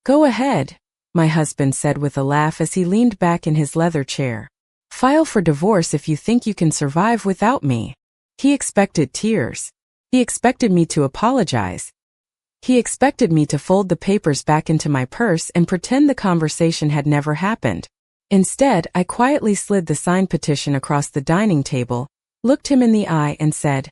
Go ahead, my husband said with a laugh as he leaned back in his leather chair. File for divorce if you think you can survive without me. He expected tears. He expected me to apologize. He expected me to fold the papers back into my purse and pretend the conversation had never happened. Instead, I quietly slid the signed petition across the dining table, looked him in the eye and said,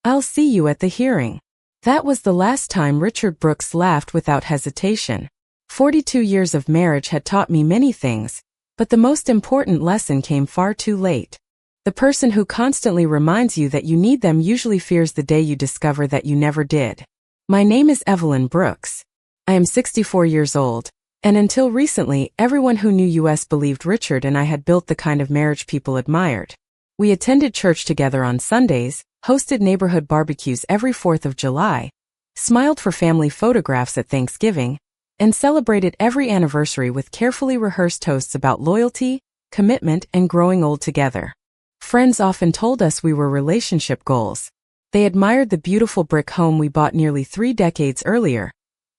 "I'll see you at the hearing." That was the last time Richard Brooks laughed without hesitation. 42 years of marriage had taught me many things, but the most important lesson came far too late. The person who constantly reminds you that you need them usually fears the day you discover that you never did. My name is Evelyn Brooks. I am 64 years old, and until recently, everyone who knew us believed Richard and I had built the kind of marriage people admired. We attended church together on Sundays, hosted neighborhood barbecues every 4th of July, smiled for family photographs at Thanksgiving, and celebrated every anniversary with carefully rehearsed toasts about loyalty, commitment, and growing old together. Friends often told us we were relationship goals. They admired the beautiful brick home we bought nearly 3 decades earlier,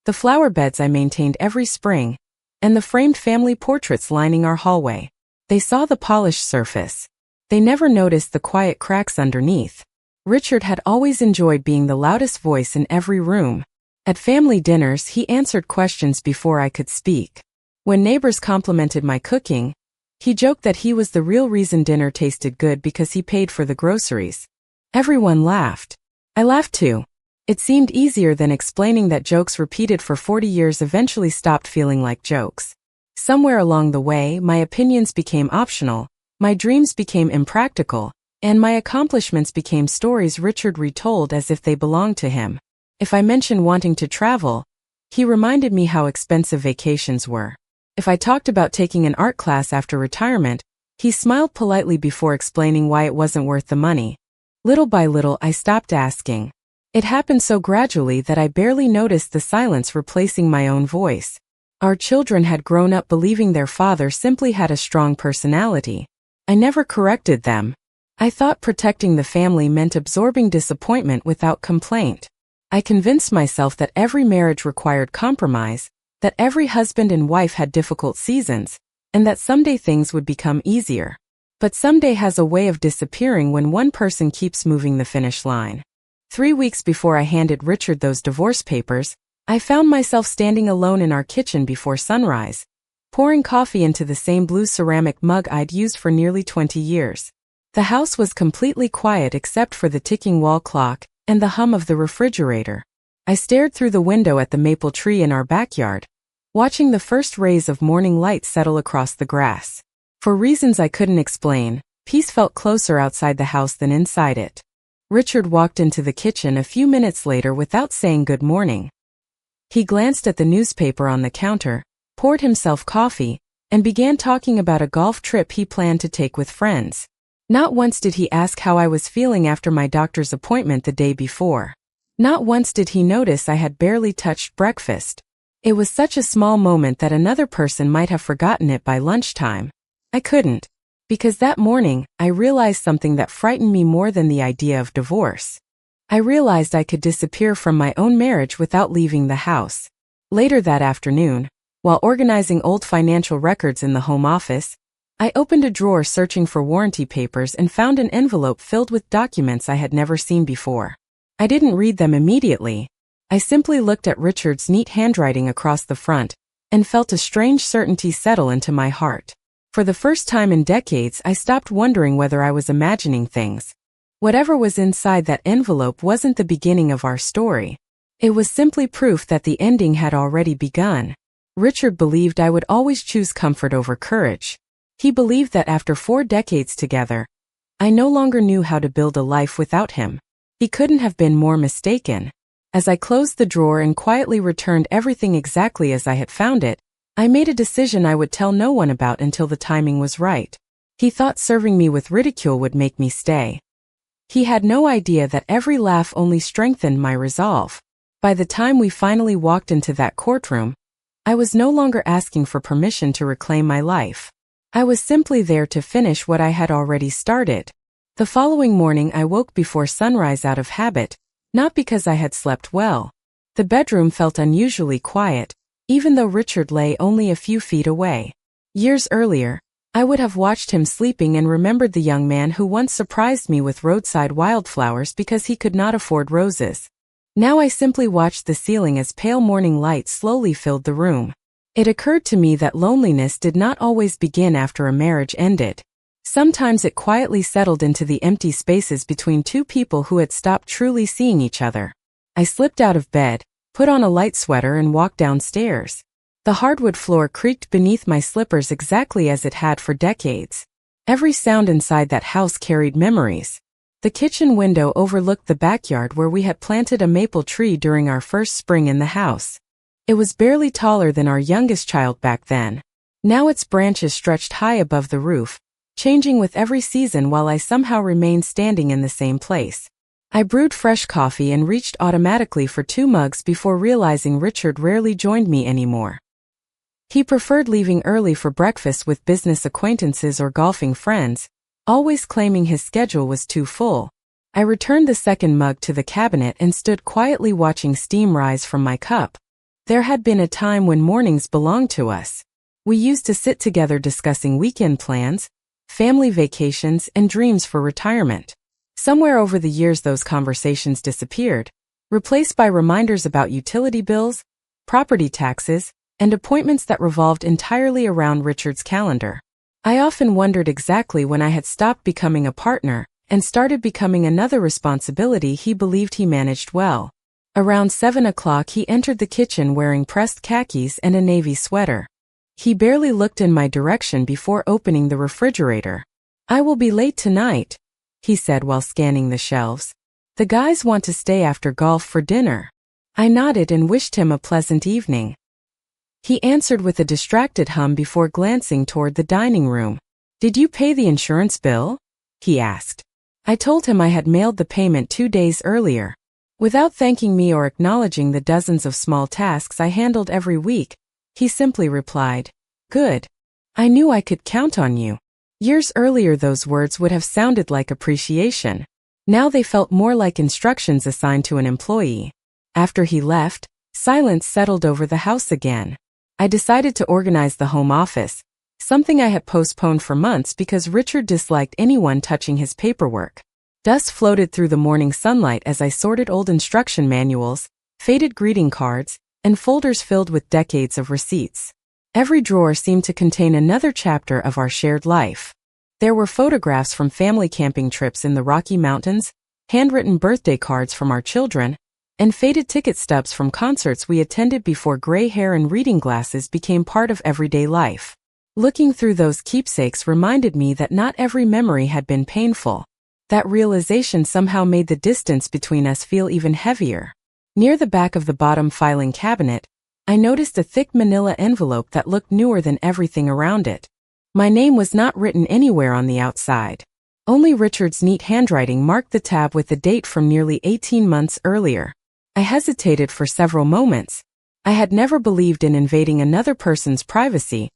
the flower beds I maintained every spring, and the framed family portraits lining our hallway. They saw the polished surface. They never noticed the quiet cracks underneath. Richard had always enjoyed being the loudest voice in every room. At family dinners, he answered questions before I could speak. When neighbors complimented my cooking, he joked that he was the real reason dinner tasted good because he paid for the groceries. Everyone laughed. I laughed too. It seemed easier than explaining that jokes repeated for 40 years eventually stopped feeling like jokes. Somewhere along the way, my opinions became optional, my dreams became impractical, and my accomplishments became stories Richard retold as if they belonged to him. If I mentioned wanting to travel, he reminded me how expensive vacations were. If I talked about taking an art class after retirement, he smiled politely before explaining why it wasn't worth the money. Little by little, I stopped asking. It happened so gradually that I barely noticed the silence replacing my own voice. Our children had grown up believing their father simply had a strong personality. I never corrected them. I thought protecting the family meant absorbing disappointment without complaint. I convinced myself that every marriage required compromise, that every husband and wife had difficult seasons, and that someday things would become easier. But someday has a way of disappearing when one person keeps moving the finish line. 3 weeks before I handed Richard those divorce papers, I found myself standing alone in our kitchen before sunrise, pouring coffee into the same blue ceramic mug I'd used for nearly 20 years. The house was completely quiet except for the ticking wall clock and the hum of the refrigerator. I stared through the window at the maple tree in our backyard, watching the first rays of morning light settle across the grass. For reasons I couldn't explain, peace felt closer outside the house than inside it. Richard walked into the kitchen a few minutes later without saying good morning. He glanced at the newspaper on the counter, poured himself coffee, and began talking about a golf trip he planned to take with friends. Not once did he ask how I was feeling after my doctor's appointment the day before. Not once did he notice I had barely touched breakfast. It was such a small moment that another person might have forgotten it by lunchtime. I couldn't. Because that morning, I realized something that frightened me more than the idea of divorce. I realized I could disappear from my own marriage without leaving the house. Later that afternoon, while organizing old financial records in the home office, I opened a drawer searching for warranty papers and found an envelope filled with documents I had never seen before. I didn't read them immediately. I simply looked at Richard's neat handwriting across the front and felt a strange certainty settle into my heart. For the first time in decades, I stopped wondering whether I was imagining things. Whatever was inside that envelope wasn't the beginning of our story. It was simply proof that the ending had already begun. Richard believed I would always choose comfort over courage. He believed that after 4 decades together, I no longer knew how to build a life without him. He couldn't have been more mistaken. As I closed the drawer and quietly returned everything exactly as I had found it, I made a decision I would tell no one about until the timing was right. He thought serving me with ridicule would make me stay. He had no idea that every laugh only strengthened my resolve. By the time we finally walked into that courtroom, I was no longer asking for permission to reclaim my life. I was simply there to finish what I had already started. The following morning I woke before sunrise out of habit, not because I had slept well. The bedroom felt unusually quiet, even though Richard lay only a few feet away. Years earlier, I would have watched him sleeping and remembered the young man who once surprised me with roadside wildflowers because he could not afford roses. Now I simply watched the ceiling as pale morning light slowly filled the room. It occurred to me that loneliness did not always begin after a marriage ended. Sometimes it quietly settled into the empty spaces between two people who had stopped truly seeing each other. I slipped out of bed, put on a light sweater and walked downstairs. The hardwood floor creaked beneath my slippers exactly as it had for decades. Every sound inside that house carried memories. The kitchen window overlooked the backyard where we had planted a maple tree during our first spring in the house. It was barely taller than our youngest child back then. Now its branches stretched high above the roof, changing with every season while I somehow remained standing in the same place. I brewed fresh coffee and reached automatically for 2 mugs before realizing Richard rarely joined me anymore. He preferred leaving early for breakfast with business acquaintances or golfing friends, always claiming his schedule was too full. I returned the second mug to the cabinet and stood quietly watching steam rise from my cup. There had been a time when mornings belonged to us. We used to sit together discussing weekend plans, family vacations, and dreams for retirement. Somewhere over the years those conversations disappeared, replaced by reminders about utility bills, property taxes, and appointments that revolved entirely around Richard's calendar. I often wondered exactly when I had stopped becoming a partner and started becoming another responsibility he believed he managed well. Around 7 o'clock he entered the kitchen wearing pressed khakis and a navy sweater. He barely looked in my direction before opening the refrigerator. "I will be late tonight," he said while scanning the shelves. "The guys want to stay after golf for dinner." I nodded and wished him a pleasant evening. He answered with a distracted hum before glancing toward the dining room. "Did you pay the insurance bill?" he asked. I told him I had mailed the payment 2 days earlier. Without thanking me or acknowledging the dozens of small tasks I handled every week, he simply replied, "Good. I knew I could count on you." Years earlier those words would have sounded like appreciation. Now they felt more like instructions assigned to an employee. After he left, silence settled over the house again. I decided to organize the home office, something I had postponed for months because Richard disliked anyone touching his paperwork. Dust floated through the morning sunlight as I sorted old instruction manuals, faded greeting cards, and folders filled with decades of receipts. Every drawer seemed to contain another chapter of our shared life. There were photographs from family camping trips in the Rocky Mountains, handwritten birthday cards from our children, and faded ticket stubs from concerts we attended before gray hair and reading glasses became part of everyday life. Looking through those keepsakes reminded me that not every memory had been painful. That realization somehow made the distance between us feel even heavier. Near the back of the bottom filing cabinet, I noticed a thick manila envelope that looked newer than everything around it. My name was not written anywhere on the outside. Only Richard's neat handwriting marked the tab with the date from nearly 18 months earlier. I hesitated for several moments. I had never believed in invading another person's privacy,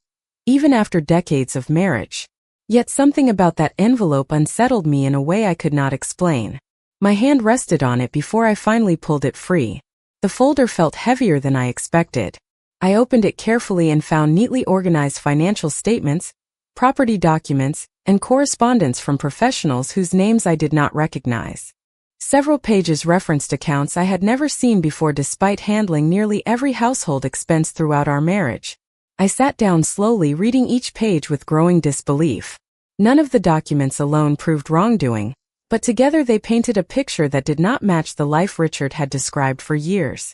even after decades of marriage. Yet something about that envelope unsettled me in a way I could not explain. My hand rested on it before I finally pulled it free. The folder felt heavier than I expected. I opened it carefully and found neatly organized financial statements, property documents, and correspondence from professionals whose names I did not recognize. Several pages referenced accounts I had never seen before despite handling nearly every household expense throughout our marriage. I sat down slowly reading each page with growing disbelief. None of the documents alone proved wrongdoing, but together they painted a picture that did not match the life Richard had described for years.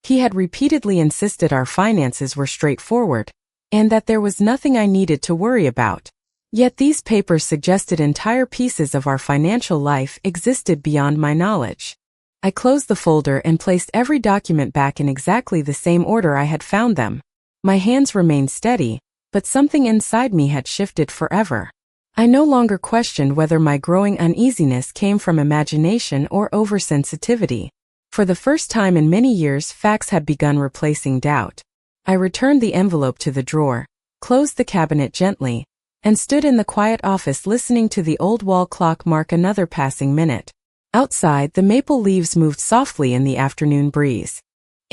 He had repeatedly insisted our finances were straightforward, and that there was nothing I needed to worry about. Yet these papers suggested entire pieces of our financial life existed beyond my knowledge. I closed the folder and placed every document back in exactly the same order I had found them. My hands remained steady, but something inside me had shifted forever. I no longer questioned whether my growing uneasiness came from imagination or oversensitivity. For the first time in many years, facts had begun replacing doubt. I returned the envelope to the drawer, closed the cabinet gently, and stood in the quiet office listening to the old wall clock mark another passing minute. Outside, the maple leaves moved softly in the afternoon breeze.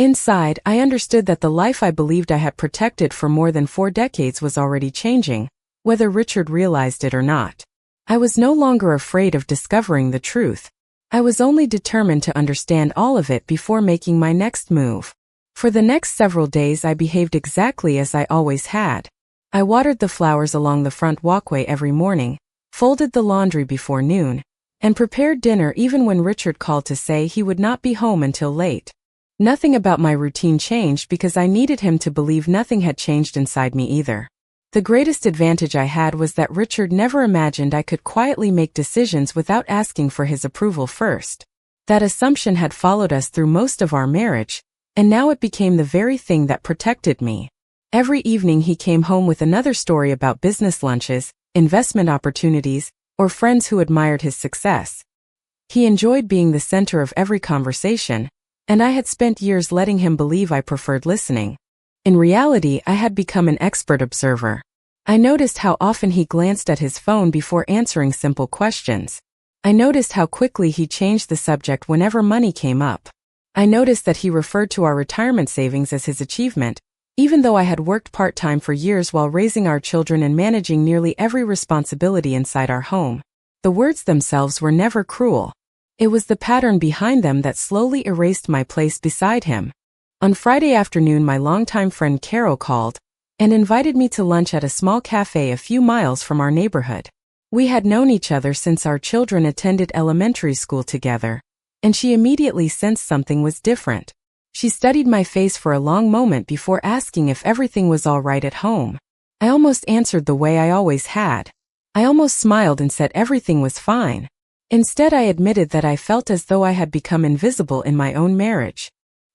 Inside, I understood that the life I believed I had protected for more than 4 decades was already changing, whether Richard realized it or not. I was no longer afraid of discovering the truth. I was only determined to understand all of it before making my next move. For the next several days I behaved exactly as I always had. I watered the flowers along the front walkway every morning, folded the laundry before noon, and prepared dinner even when Richard called to say he would not be home until late. Nothing about my routine changed because I needed him to believe nothing had changed inside me either. The greatest advantage I had was that Richard never imagined I could quietly make decisions without asking for his approval first. That assumption had followed us through most of our marriage, and now it became the very thing that protected me. Every evening he came home with another story about business lunches, investment opportunities, or friends who admired his success. He enjoyed being the center of every conversation, and I had spent years letting him believe I preferred listening. In reality, I had become an expert observer. I noticed how often he glanced at his phone before answering simple questions. I noticed how quickly he changed the subject whenever money came up. I noticed that he referred to our retirement savings as his achievement, even though I had worked part-time for years while raising our children and managing nearly every responsibility inside our home. The words themselves were never cruel. It was the pattern behind them that slowly erased my place beside him. On Friday afternoon, my longtime friend Carol called and invited me to lunch at a small cafe a few miles from our neighborhood. We had known each other since our children attended elementary school together, and she immediately sensed something was different. She studied my face for a long moment before asking if everything was all right at home. I almost answered the way I always had. I almost smiled and said everything was fine. Instead, I admitted that I felt as though I had become invisible in my own marriage.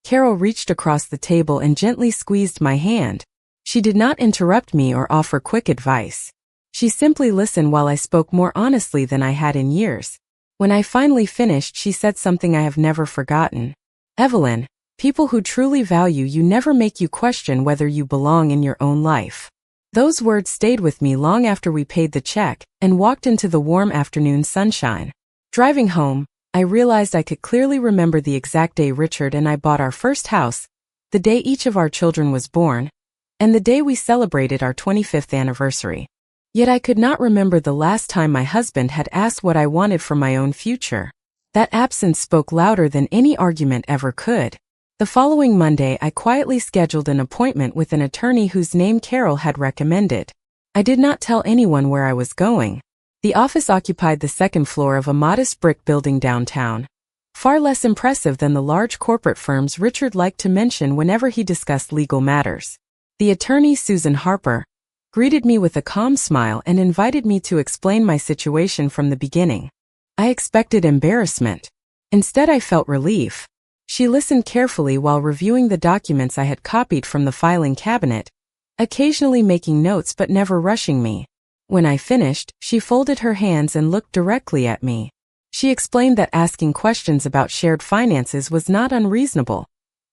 Carol reached across the table and gently squeezed my hand. She did not interrupt me or offer quick advice. She simply listened while I spoke more honestly than I had in years. When I finally finished, she said something I have never forgotten. "Evelyn, people who truly value you never make you question whether you belong in your own life." Those words stayed with me long after we paid the check and walked into the warm afternoon sunshine. Driving home, I realized I could clearly remember the exact day Richard and I bought our first house, the day each of our children was born, and the day we celebrated our 25th anniversary. Yet I could not remember the last time my husband had asked what I wanted for my own future. That absence spoke louder than any argument ever could. The following Monday, I quietly scheduled an appointment with an attorney whose name Carol had recommended. I did not tell anyone where I was going. The office occupied the second floor of a modest brick building downtown, far less impressive than the large corporate firms Richard liked to mention whenever he discussed legal matters. The attorney, Susan Harper, greeted me with a calm smile and invited me to explain my situation from the beginning. I expected embarrassment. Instead, I felt relief. She listened carefully while reviewing the documents I had copied from the filing cabinet, occasionally making notes but never rushing me. When I finished, she folded her hands and looked directly at me. She explained that asking questions about shared finances was not unreasonable,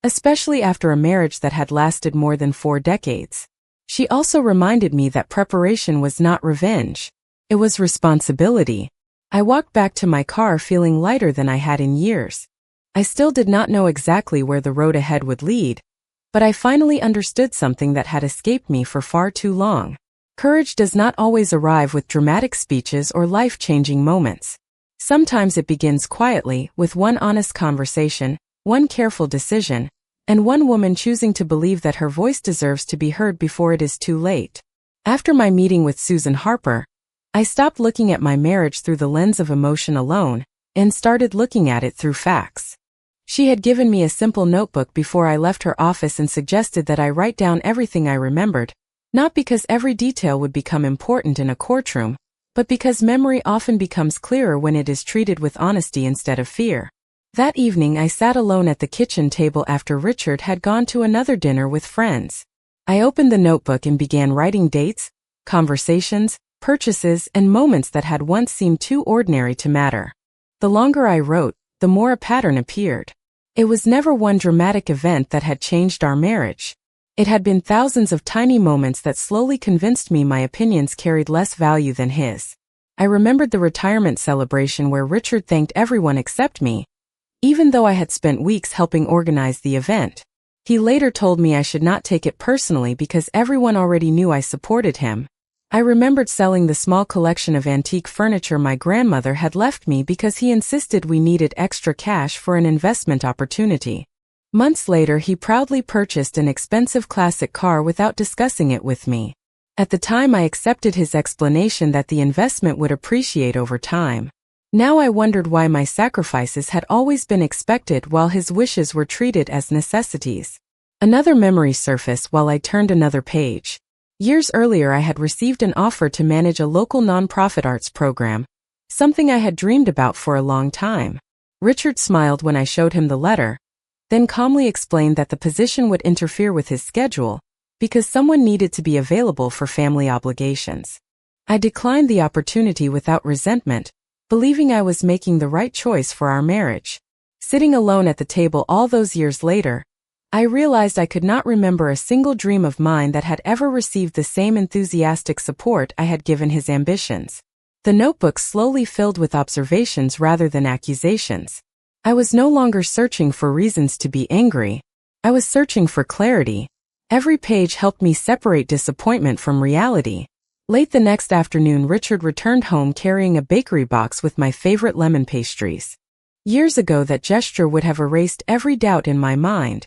especially after a marriage that had lasted more than 4 decades. She also reminded me that preparation was not revenge. It was responsibility. I walked back to my car feeling lighter than I had in years. I still did not know exactly where the road ahead would lead, but I finally understood something that had escaped me for far too long. Courage does not always arrive with dramatic speeches or life-changing moments. Sometimes it begins quietly, with one honest conversation, one careful decision, and one woman choosing to believe that her voice deserves to be heard before it is too late. After my meeting with Susan Harper, I stopped looking at my marriage through the lens of emotion alone and started looking at it through facts. She had given me a simple notebook before I left her office and suggested that I write down everything I remembered, not because every detail would become important in a courtroom, but because memory often becomes clearer when it is treated with honesty instead of fear. That evening I sat alone at the kitchen table after Richard had gone to another dinner with friends. I opened the notebook and began writing dates, conversations, purchases, and moments that had once seemed too ordinary to matter. The longer I wrote, the more a pattern appeared. It was never one dramatic event that had changed our marriage. It had been thousands of tiny moments that slowly convinced me my opinions carried less value than his. I remembered the retirement celebration where Richard thanked everyone except me, even though I had spent weeks helping organize the event. He later told me I should not take it personally because everyone already knew I supported him. I remembered selling the small collection of antique furniture my grandmother had left me because he insisted we needed extra cash for an investment opportunity. Months later, he proudly purchased an expensive classic car without discussing it with me. At the time, I accepted his explanation that the investment would appreciate over time. Now I wondered why my sacrifices had always been expected while his wishes were treated as necessities. Another memory surfaced while I turned another page. Years earlier, I had received an offer to manage a local nonprofit arts program, something I had dreamed about for a long time. Richard smiled when I showed him the letter, then calmly explained that the position would interfere with his schedule because someone needed to be available for family obligations. I declined the opportunity without resentment, believing I was making the right choice for our marriage. Sitting alone at the table all those years later, I realized I could not remember a single dream of mine that had ever received the same enthusiastic support I had given his ambitions. The notebook slowly filled with observations rather than accusations. I was no longer searching for reasons to be angry. I was searching for clarity. Every page helped me separate disappointment from reality. Late the next afternoon, Richard returned home carrying a bakery box with my favorite lemon pastries. Years ago, that gesture would have erased every doubt in my mind.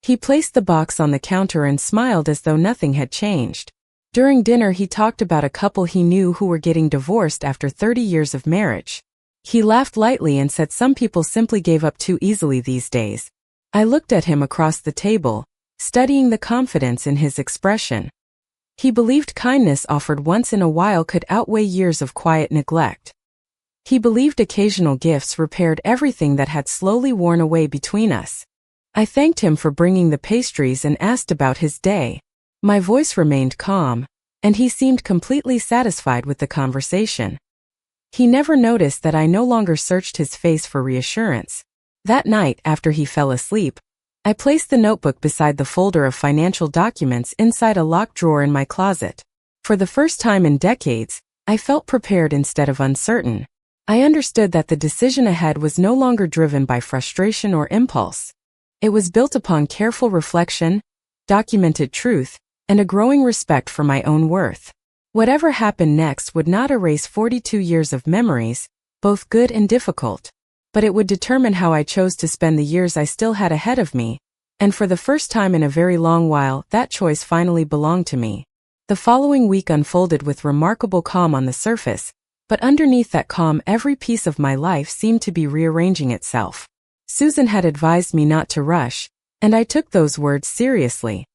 He placed the box on the counter and smiled as though nothing had changed. During dinner, he talked about a couple he knew who were getting divorced after 30 years of marriage. He laughed lightly and said some people simply gave up too easily these days. I looked at him across the table, studying the confidence in his expression. He believed kindness offered once in a while could outweigh years of quiet neglect. He believed occasional gifts repaired everything that had slowly worn away between us. I thanked him for bringing the pastries and asked about his day. My voice remained calm, and he seemed completely satisfied with the conversation. He never noticed that I no longer searched his face for reassurance. That night, after he fell asleep, I placed the notebook beside the folder of financial documents inside a locked drawer in my closet. For the first time in decades, I felt prepared instead of uncertain. I understood that the decision ahead was no longer driven by frustration or impulse. It was built upon careful reflection, documented truth, and a growing respect for my own worth. Whatever happened next would not erase 42 years of memories, both good and difficult, but it would determine how I chose to spend the years I still had ahead of me, and for the first time in a very long while, that choice finally belonged to me. The following week unfolded with remarkable calm on the surface, but underneath that calm, every piece of my life seemed to be rearranging itself. Susan had advised me not to rush, and I took those words seriously.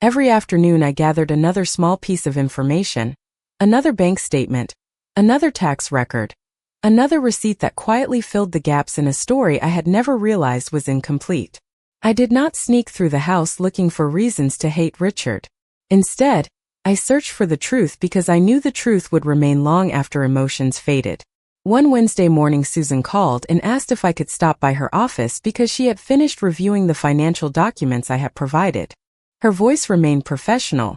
Every afternoon I gathered another small piece of information, another bank statement, another tax record, another receipt that quietly filled the gaps in a story I had never realized was incomplete. I did not sneak through the house looking for reasons to hate Richard. Instead, I searched for the truth because I knew the truth would remain long after emotions faded. One Wednesday morning, Susan called and asked if I could stop by her office because she had finished reviewing the financial documents I had provided. Her voice remained professional,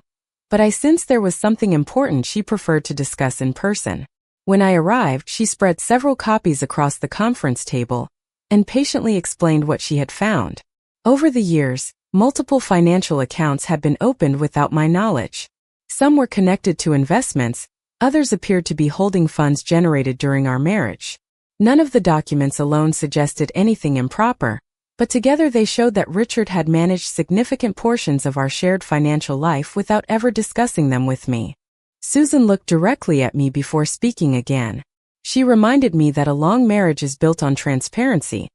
but I sensed there was something important she preferred to discuss in person. When I arrived, she spread several copies across the conference table and patiently explained what she had found. Over the years, multiple financial accounts had been opened without my knowledge. Some were connected to investments, others appeared to be holding funds generated during our marriage. None of the documents alone suggested anything improper, but together they showed that Richard had managed significant portions of our shared financial life without ever discussing them with me. Susan looked directly at me before speaking again. She reminded me that a long marriage is built on transparency,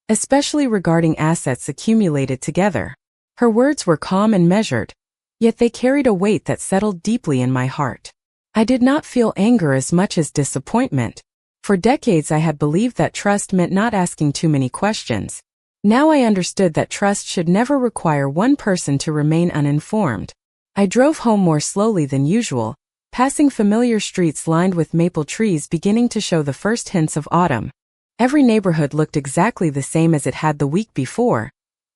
especially regarding assets accumulated together. Her words were calm and measured, yet they carried a weight that settled deeply in my heart. I did not feel anger as much as disappointment. For decades I had believed that trust meant not asking too many questions. Now I understood that trust should never require one person to remain uninformed. I drove home more slowly than usual, passing familiar streets lined with maple trees beginning to show the first hints of autumn. Every neighborhood looked exactly the same as it had the week before,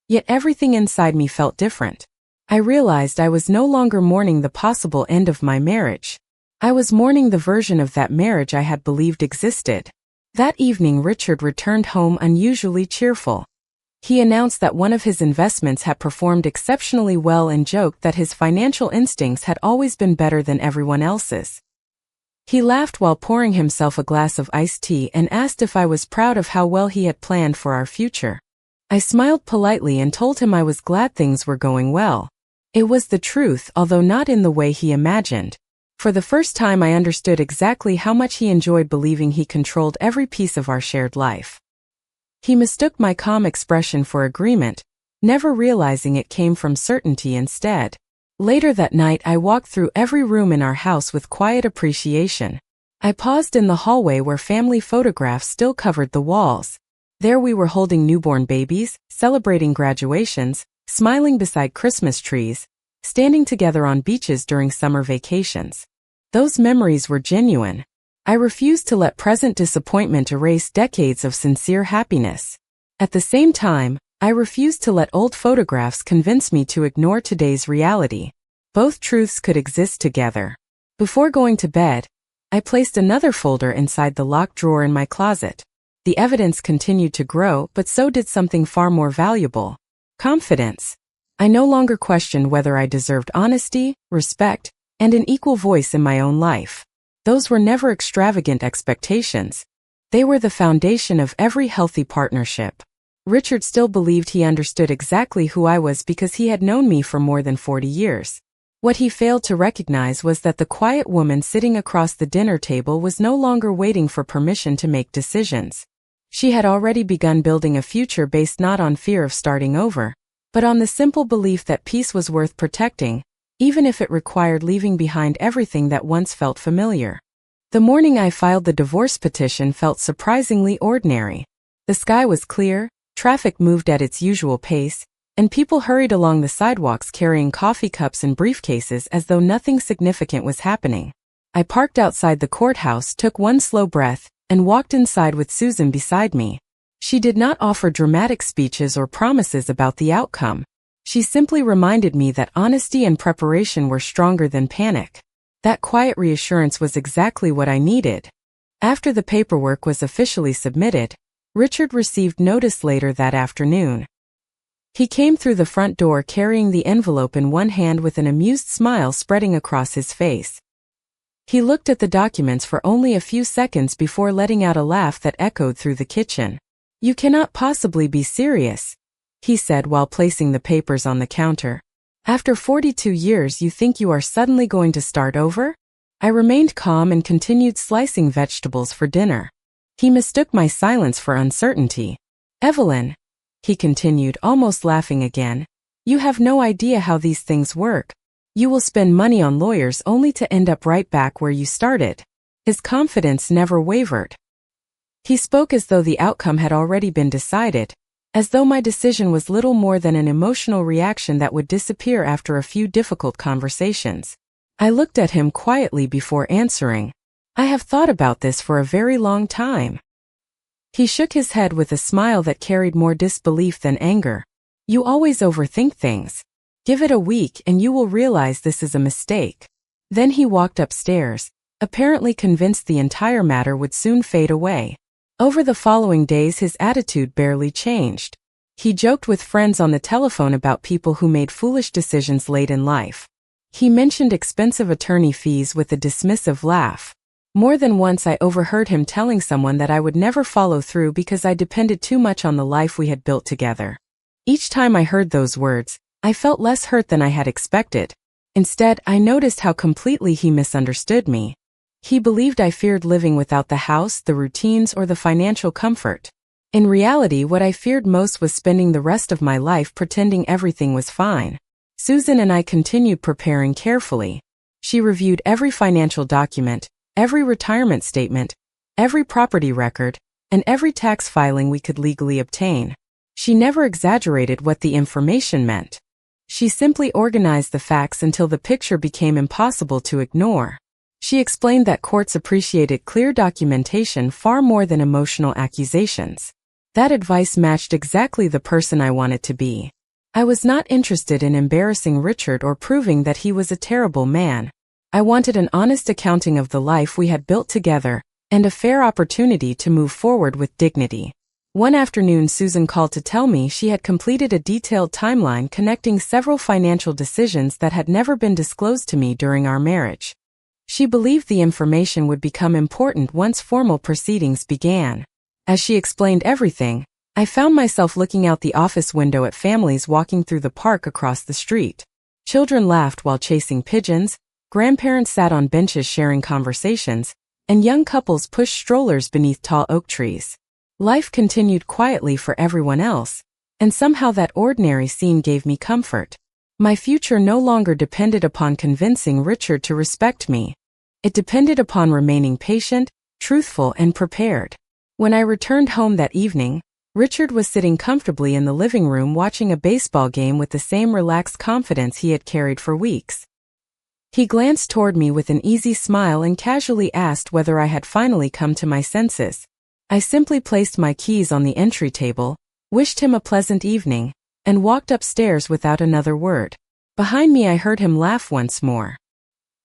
yet everything inside me felt different. I realized I was no longer mourning the possible end of my marriage. I was mourning the version of that marriage I had believed existed. That evening Richard returned home unusually cheerful. He announced that one of his investments had performed exceptionally well and joked that his financial instincts had always been better than everyone else's. He laughed while pouring himself a glass of iced tea and asked if I was proud of how well he had planned for our future. I smiled politely and told him I was glad things were going well. It was the truth, although not in the way he imagined. For the first time I understood exactly how much he enjoyed believing he controlled every piece of our shared life. He mistook my calm expression for agreement, never realizing it came from certainty instead. Later that night I walked through every room in our house with quiet appreciation. I paused in the hallway where family photographs still covered the walls. There we were holding newborn babies, celebrating graduations, smiling beside Christmas trees, standing together on beaches during summer vacations. Those memories were genuine. I refused to let present disappointment erase decades of sincere happiness. At the same time, I refused to let old photographs convince me to ignore today's reality. Both truths could exist together. Before going to bed, I placed another folder inside the locked drawer in my closet. The evidence continued to grow, but so did something far more valuable: confidence. I no longer questioned whether I deserved honesty, respect, and an equal voice in my own life. Those were never extravagant expectations. They were the foundation of every healthy partnership. Richard still believed he understood exactly who I was because he had known me for more than 40 years. What he failed to recognize was that the quiet woman sitting across the dinner table was no longer waiting for permission to make decisions. She had already begun building a future based not on fear of starting over, but on the simple belief that peace was worth protecting, even if it required leaving behind everything that once felt familiar. The morning I filed the divorce petition felt surprisingly ordinary. The sky was clear, traffic moved at its usual pace, and people hurried along the sidewalks carrying coffee cups and briefcases as though nothing significant was happening. I parked outside the courthouse, took one slow breath, and walked inside with Susan beside me. She did not offer dramatic speeches or promises about the outcome. She simply reminded me that honesty and preparation were stronger than panic. That quiet reassurance was exactly what I needed. After the paperwork was officially submitted, Richard received notice later that afternoon. He came through the front door carrying the envelope in one hand with an amused smile spreading across his face. He looked at the documents for only a few seconds before letting out a laugh that echoed through the kitchen. "You cannot possibly be serious," he said while placing the papers on the counter. "After 42 years you think you are suddenly going to start over?" I remained calm and continued slicing vegetables for dinner. He mistook my silence for uncertainty. "Evelyn," he continued, almost laughing again, "you have no idea how these things work. You will spend money on lawyers only to end up right back where you started." His confidence never wavered. He spoke as though the outcome had already been decided, as though my decision was little more than an emotional reaction that would disappear after a few difficult conversations. I looked at him quietly before answering. "I have thought about this for a very long time." He shook his head with a smile that carried more disbelief than anger. "You always overthink things. Give it a week and you will realize this is a mistake." Then he walked upstairs, apparently convinced the entire matter would soon fade away. Over the following days his attitude barely changed. He joked with friends on the telephone about people who made foolish decisions late in life. He mentioned expensive attorney fees with a dismissive laugh. More than once I overheard him telling someone that I would never follow through because I depended too much on the life we had built together. Each time I heard those words, I felt less hurt than I had expected. Instead, I noticed how completely he misunderstood me. He believed I feared living without the house, the routines, or the financial comfort. In reality, what I feared most was spending the rest of my life pretending everything was fine. Susan and I continued preparing carefully. She reviewed every financial document, every retirement statement, every property record, and every tax filing we could legally obtain. She never exaggerated what the information meant. She simply organized the facts until the picture became impossible to ignore. She explained that courts appreciated clear documentation far more than emotional accusations. That advice matched exactly the person I wanted to be. I was not interested in embarrassing Richard or proving that he was a terrible man. I wanted an honest accounting of the life we had built together, and a fair opportunity to move forward with dignity. One afternoon, Susan called to tell me she had completed a detailed timeline connecting several financial decisions that had never been disclosed to me during our marriage. She believed the information would become important once formal proceedings began. As she explained everything, I found myself looking out the office window at families walking through the park across the street. Children laughed while chasing pigeons, grandparents sat on benches sharing conversations, and young couples pushed strollers beneath tall oak trees. Life continued quietly for everyone else, and somehow that ordinary scene gave me comfort. My future no longer depended upon convincing Richard to respect me. It depended upon remaining patient, truthful, and prepared. When I returned home that evening, Richard was sitting comfortably in the living room watching a baseball game with the same relaxed confidence he had carried for weeks. He glanced toward me with an easy smile and casually asked whether I had finally come to my senses. I simply placed my keys on the entry table, wished him a pleasant evening, and walked upstairs without another word. Behind me I heard him laugh once more.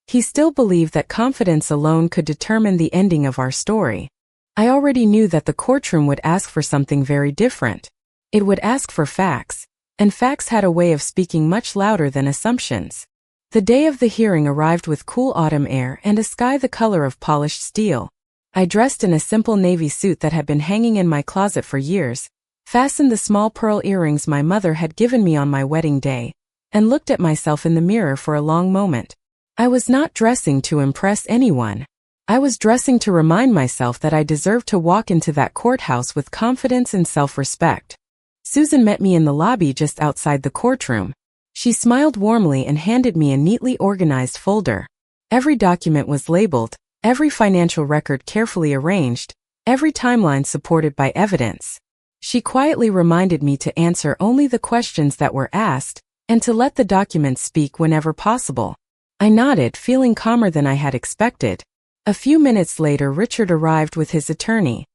He still believed that confidence alone could determine the ending of our story. I already knew that the courtroom would ask for something very different. It would ask for facts, and facts had a way of speaking much louder than assumptions. The day of the hearing arrived with cool autumn air and a sky the color of polished steel. I dressed in a simple navy suit that had been hanging in my closet for years, fastened the small pearl earrings my mother had given me on my wedding day, and looked at myself in the mirror for a long moment. I was not dressing to impress anyone. I was dressing to remind myself that I deserved to walk into that courthouse with confidence and self-respect. Susan met me in the lobby just outside the courtroom. She smiled warmly and handed me a neatly organized folder. Every document was labeled, every financial record carefully arranged, every timeline supported by evidence. She quietly reminded me to answer only the questions that were asked, and to let the documents speak whenever possible. I nodded, feeling calmer than I had expected. A few minutes later, Richard arrived with his attorney.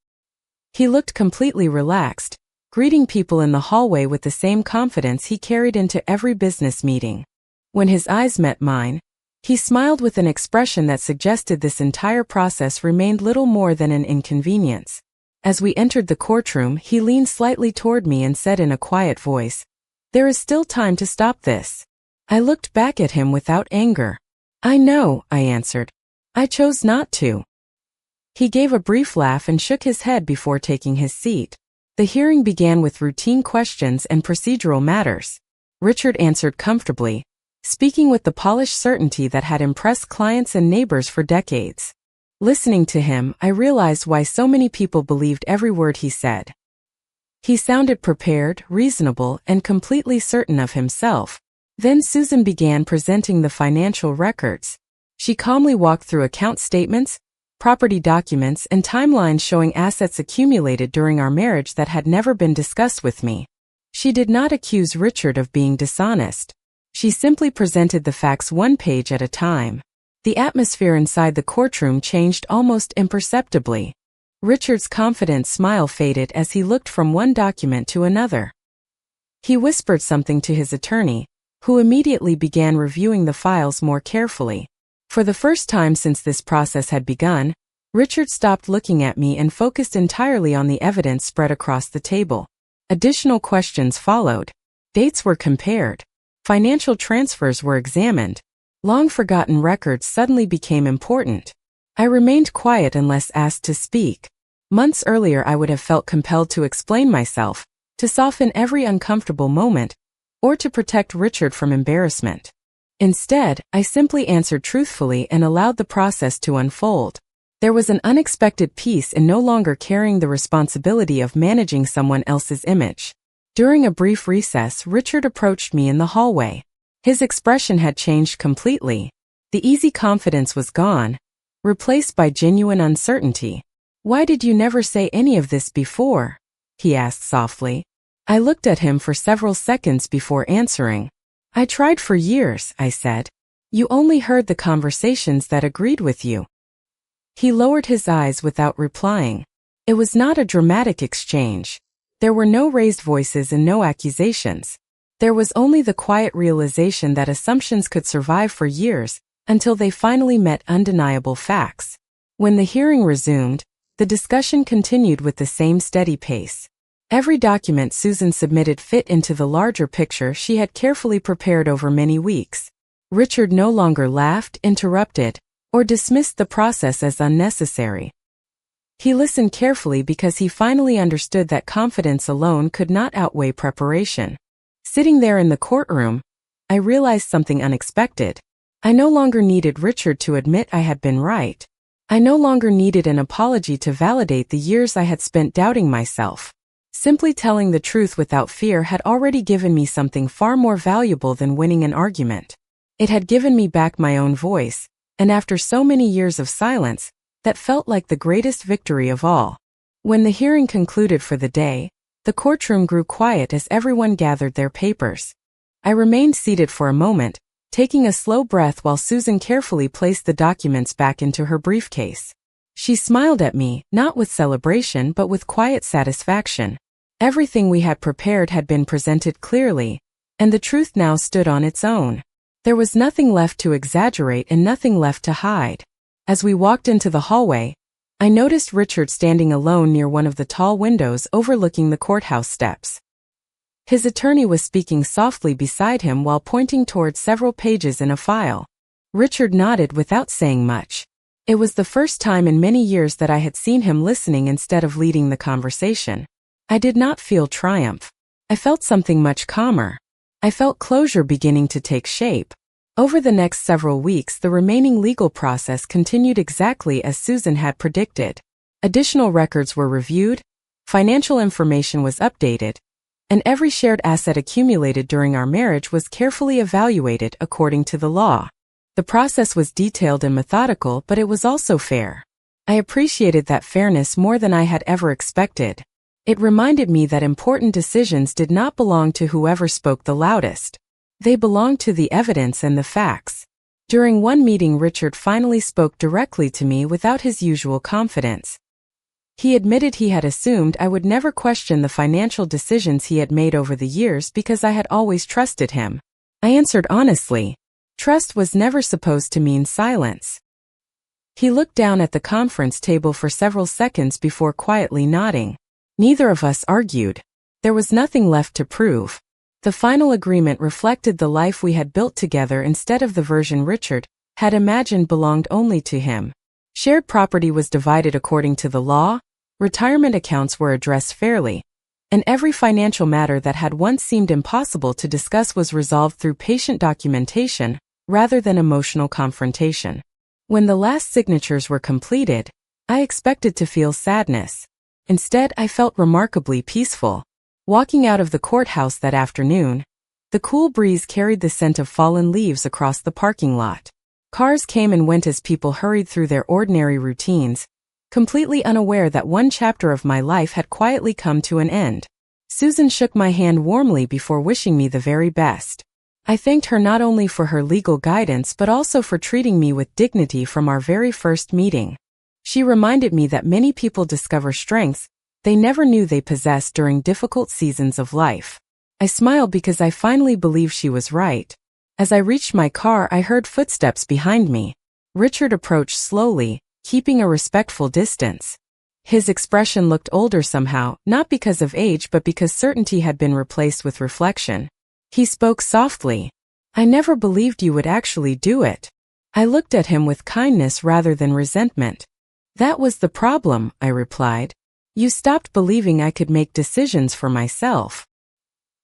He looked completely relaxed, greeting people in the hallway with the same confidence he carried into every business meeting. When his eyes met mine, he smiled with an expression that suggested this entire process remained little more than an inconvenience. As we entered the courtroom, he leaned slightly toward me and said in a quiet voice, "There is still time to stop this." I looked back at him without anger. "I know," I answered. "I chose not to." He gave a brief laugh and shook his head before taking his seat. The hearing began with routine questions and procedural matters. Richard answered comfortably, speaking with the polished certainty that had impressed clients and neighbors for decades. Listening to him, I realized why so many people believed every word he said. He sounded prepared, reasonable, and completely certain of himself. Then Susan began presenting the financial records. She calmly walked through account statements, property documents, and timelines showing assets accumulated during our marriage that had never been discussed with me. She did not accuse Richard of being dishonest. She simply presented the facts one page at a time. The atmosphere inside the courtroom changed almost imperceptibly. Richard's confident smile faded as he looked from one document to another. He whispered something to his attorney, who immediately began reviewing the files more carefully. For the first time since this process had begun, Richard stopped looking at me and focused entirely on the evidence spread across the table. Additional questions followed. Dates were compared. Financial transfers were examined. Long-forgotten records suddenly became important. I remained quiet unless asked to speak. Months earlier I would have felt compelled to explain myself, to soften every uncomfortable moment, or to protect Richard from embarrassment. Instead, I simply answered truthfully and allowed the process to unfold. There was an unexpected peace in no longer carrying the responsibility of managing someone else's image. During a brief recess, Richard approached me in the hallway. His expression had changed completely. The easy confidence was gone, replaced by genuine uncertainty. "Why did you never say any of this before?" he asked softly. I looked at him for several seconds before answering. "I tried for years," I said. "You only heard the conversations that agreed with you." He lowered his eyes without replying. It was not a dramatic exchange. There were no raised voices and no accusations. There was only the quiet realization that assumptions could survive for years, until they finally met undeniable facts. When the hearing resumed, the discussion continued with the same steady pace. Every document Susan submitted fit into the larger picture she had carefully prepared over many weeks. Richard no longer laughed, interrupted, or dismissed the process as unnecessary. He listened carefully because he finally understood that confidence alone could not outweigh preparation. Sitting there in the courtroom, I realized something unexpected. I no longer needed Richard to admit I had been right. I no longer needed an apology to validate the years I had spent doubting myself. Simply telling the truth without fear had already given me something far more valuable than winning an argument. It had given me back my own voice, and after so many years of silence, that felt like the greatest victory of all. When the hearing concluded for the day, the courtroom grew quiet as everyone gathered their papers. I remained seated for a moment, taking a slow breath while Susan carefully placed the documents back into her briefcase. She smiled at me, not with celebration but with quiet satisfaction. Everything we had prepared had been presented clearly, and the truth now stood on its own. There was nothing left to exaggerate and nothing left to hide. As we walked into the hallway, I noticed Richard standing alone near one of the tall windows overlooking the courthouse steps. His attorney was speaking softly beside him while pointing toward several pages in a file. Richard nodded without saying much. It was the first time in many years that I had seen him listening instead of leading the conversation. I did not feel triumph. I felt something much calmer. I felt closure beginning to take shape. Over the next several weeks, the remaining legal process continued exactly as Susan had predicted. Additional records were reviewed, financial information was updated, and every shared asset accumulated during our marriage was carefully evaluated according to the law. The process was detailed and methodical, but it was also fair. I appreciated that fairness more than I had ever expected. It reminded me that important decisions did not belong to whoever spoke the loudest. They belonged to the evidence and the facts. During one meeting, Richard finally spoke directly to me without his usual confidence. He admitted he had assumed I would never question the financial decisions he had made over the years because I had always trusted him. I answered honestly. Trust was never supposed to mean silence. He looked down at the conference table for several seconds before quietly nodding. Neither of us argued. There was nothing left to prove. The final agreement reflected the life we had built together instead of the version Richard had imagined belonged only to him. Shared property was divided according to the law, retirement accounts were addressed fairly, and every financial matter that had once seemed impossible to discuss was resolved through patient documentation rather than emotional confrontation. When the last signatures were completed, I expected to feel sadness. Instead, I felt remarkably peaceful. Walking out of the courthouse that afternoon, the cool breeze carried the scent of fallen leaves across the parking lot. Cars came and went as people hurried through their ordinary routines, completely unaware that one chapter of my life had quietly come to an end. Susan shook my hand warmly before wishing me the very best. I thanked her not only for her legal guidance but also for treating me with dignity from our very first meeting. She reminded me that many people discover strengths they never knew they possessed during difficult seasons of life. I smiled because I finally believed she was right. As I reached my car, I heard footsteps behind me. Richard approached slowly, keeping a respectful distance. His expression looked older somehow, not because of age but because certainty had been replaced with reflection. He spoke softly. "I never believed you would actually do it." I looked at him with kindness rather than resentment. "That was the problem," I replied. "You stopped believing I could make decisions for myself."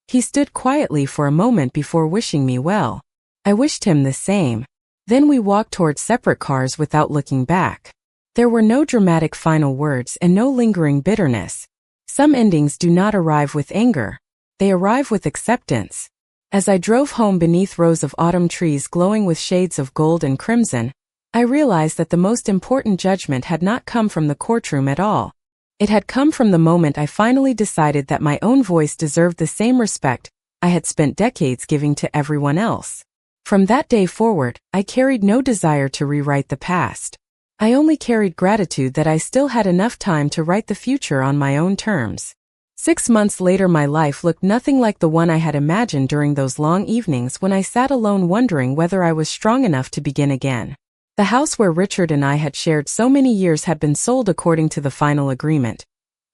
He stood quietly for a moment before wishing me well. I wished him the same. Then we walked toward separate cars without looking back. There were no dramatic final words and no lingering bitterness. Some endings do not arrive with anger. They arrive with acceptance. As I drove home beneath rows of autumn trees glowing with shades of gold and crimson, I realized that the most important judgment had not come from the courtroom at all. It had come from the moment I finally decided that my own voice deserved the same respect I had spent decades giving to everyone else. From that day forward, I carried no desire to rewrite the past. I only carried gratitude that I still had enough time to write the future on my own terms. 6 months later, my life looked nothing like the one I had imagined during those long evenings when I sat alone wondering whether I was strong enough to begin again. The house where Richard and I had shared so many years had been sold according to the final agreement,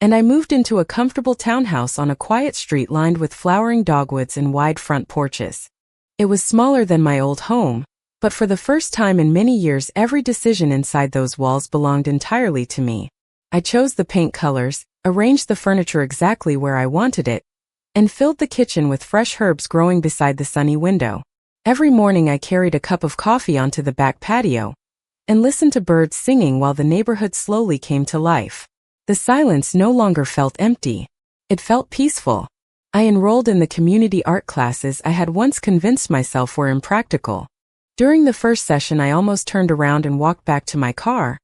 And I moved into a comfortable townhouse on a quiet street lined with flowering dogwoods and wide front porches. It was smaller than my old home, but for the first time in many years every decision inside those walls belonged entirely to me. I chose the paint colors, arranged the furniture exactly where I wanted it, and filled the kitchen with fresh herbs growing beside the sunny window. Every morning I carried a cup of coffee onto the back patio and listened to birds singing while the neighborhood slowly came to life. The silence no longer felt empty. It felt peaceful. I enrolled in the community art classes I had once convinced myself were impractical. During the first session I almost turned around and walked back to my car,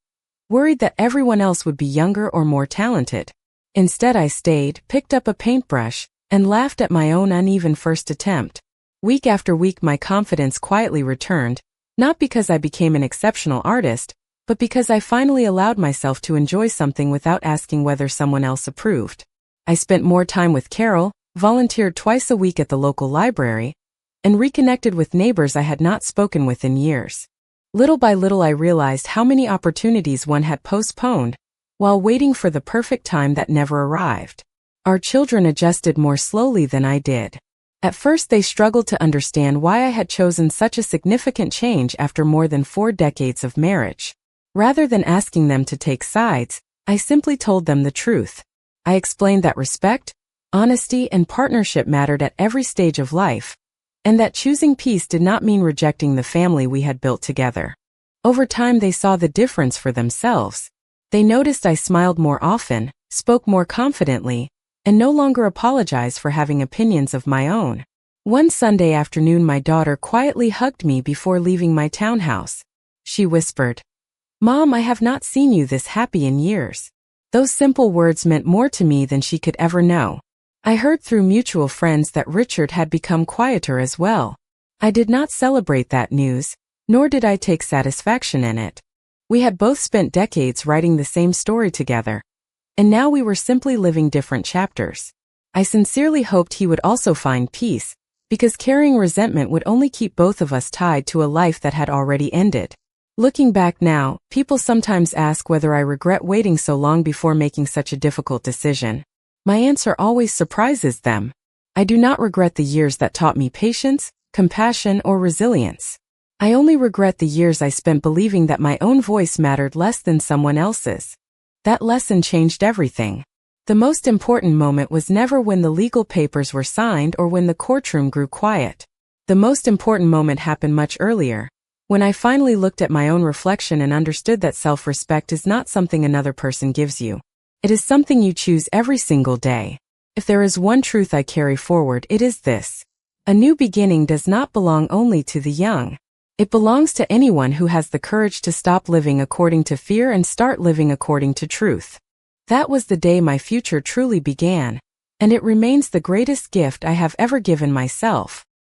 worried that everyone else would be younger or more talented. Instead I stayed, picked up a paintbrush, and laughed at my own uneven first attempt. Week after week my confidence quietly returned, not because I became an exceptional artist, but because I finally allowed myself to enjoy something without asking whether someone else approved. I spent more time with Carol, volunteered twice a week at the local library, and reconnected with neighbors I had not spoken with in years. Little by little I realized how many opportunities one had postponed, while waiting for the perfect time that never arrived. Our children adjusted more slowly than I did. At first they struggled to understand why I had chosen such a significant change after more than 4 decades of marriage. Rather than asking them to take sides, I simply told them the truth. I explained that respect, honesty, and partnership mattered at every stage of life, and that choosing peace did not mean rejecting the family we had built together. Over time they saw the difference for themselves. They noticed I smiled more often, spoke more confidently, and no longer apologized for having opinions of my own. One Sunday afternoon my daughter quietly hugged me before leaving my townhouse. She whispered, "Mom, I have not seen you this happy in years." Those simple words meant more to me than she could ever know. I heard through mutual friends that Richard had become quieter as well. I did not celebrate that news, nor did I take satisfaction in it. We had both spent decades writing the same story together, and now we were simply living different chapters. I sincerely hoped he would also find peace, because carrying resentment would only keep both of us tied to a life that had already ended. Looking back now, people sometimes ask whether I regret waiting so long before making such a difficult decision. My answer always surprises them. I do not regret the years that taught me patience, compassion, or resilience. I only regret the years I spent believing that my own voice mattered less than someone else's. That lesson changed everything. The most important moment was never when the legal papers were signed or when the courtroom grew quiet. The most important moment happened much earlier, when I finally looked at my own reflection and understood that self-respect is not something another person gives you. It is something you choose every single day. If there is one truth I carry forward, it is this: a new beginning does not belong only to the young. It belongs to anyone who has the courage to stop living according to fear and start living according to truth. That was the day my future truly began, and it remains the greatest gift I have ever given myself.